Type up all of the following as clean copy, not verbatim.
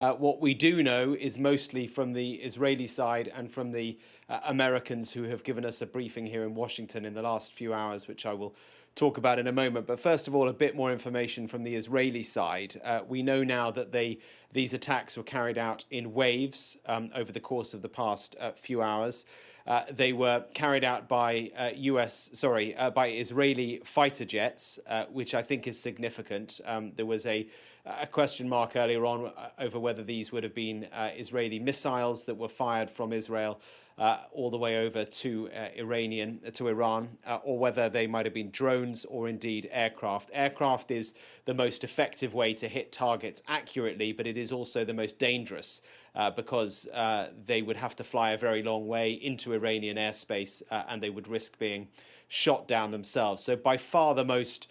What we do know is mostly from the Israeli side and from the Americans who have given us a briefing here in Washington in the last few hours, which I will talk about in a moment. But first of all, a bit more information from the Israeli side. We know now that these attacks were carried out in waves over the course of the past few hours. They were carried out by by Israeli fighter jets, which I think is significant. There was a question mark earlier on over whether these would have been Israeli missiles that were fired from Israel all the way over to Iran, or whether they might have been drones or indeed aircraft. Aircraft is the most effective way to hit targets accurately, but it is also the most dangerous because they would have to fly a very long way into Iranian airspace and they would risk being shot down themselves. So by far the most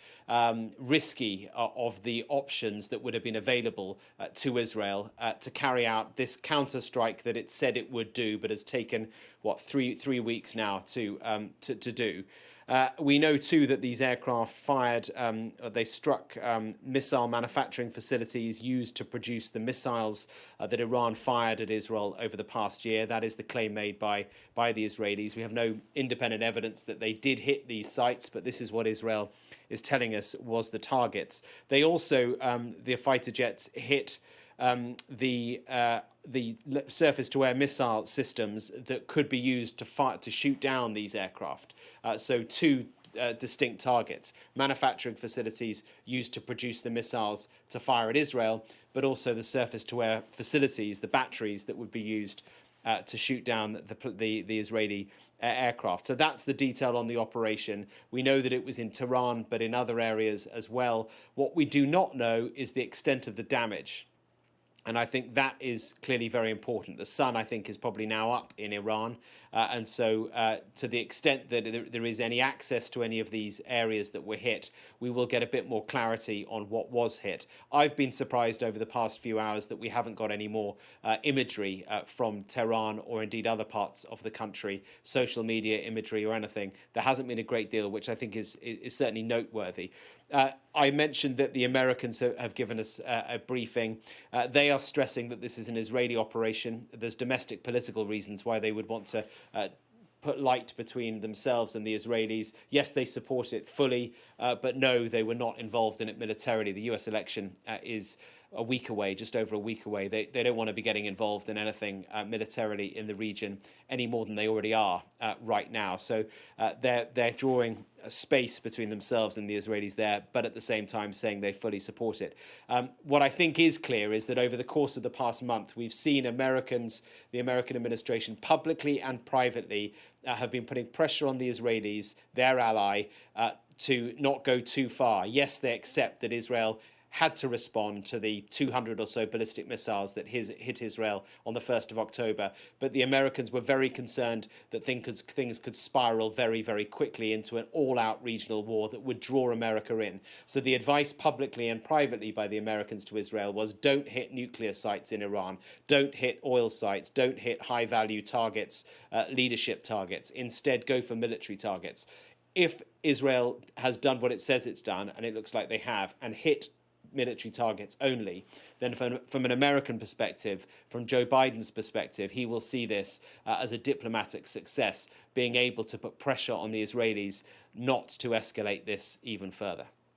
risky of the options that would have been available to Israel to carry out this counterstrike that it said it would do, but has taken three weeks now to do. We know too that these aircraft they struck missile manufacturing facilities used to produce the missiles that Iran fired at Israel over the past year. That is the claim made by the Israelis. We have no independent evidence that they did hit these sites, but this is what Israel is telling us was the targets. They also, the fighter jets, hit the surface-to-air missile systems that could be used to shoot down these aircraft. So two distinct targets: manufacturing facilities used to produce the missiles to fire at Israel, but also the surface-to-air facilities, the batteries that would be used to shoot down the Israeli aircraft. So that's the detail on the operation. We know that it was in Tehran, but in other areas as well. What we do not know is the extent of the damage. And I think that is clearly very important. The sun, I think, is probably now up in Iran. And so to the extent that there is any access to any of these areas that were hit, we will get a bit more clarity on what was hit. I've been surprised over the past few hours that we haven't got any more imagery from Tehran or indeed other parts of the country, social media imagery or anything. There hasn't been a great deal, which I think is certainly noteworthy. I mentioned that the Americans have given us a briefing. They are stressing that this is an Israeli operation. There's domestic political reasons why they would want to put light between themselves and the Israelis. Yes, they support it fully, but no, they were not involved in it militarily. The US election is a week away, just over a week away. They don't want to be getting involved in anything militarily in the region any more than they already are right now. So they're drawing a space between themselves and the Israelis there, but at the same time saying they fully support it. What I think is clear is that over the course of the past month, we've seen the American administration, publicly and privately, have been putting pressure on the Israelis, their ally, to not go too far. Yes, they accept that Israel had to respond to the 200 or so ballistic missiles that hit Israel on the 1st of October. But the Americans were very concerned that things could spiral very, very quickly into an all-out regional war that would draw America in. So the advice publicly and privately by the Americans to Israel was: don't hit nuclear sites in Iran, don't hit oil sites, don't hit high-value targets, leadership targets. Instead, go for military targets. If Israel has done what it says it's done, and it looks like they have, and hit military targets only, then from an American perspective, from Joe Biden's perspective, he will see this as a diplomatic success, being able to put pressure on the Israelis not to escalate this even further.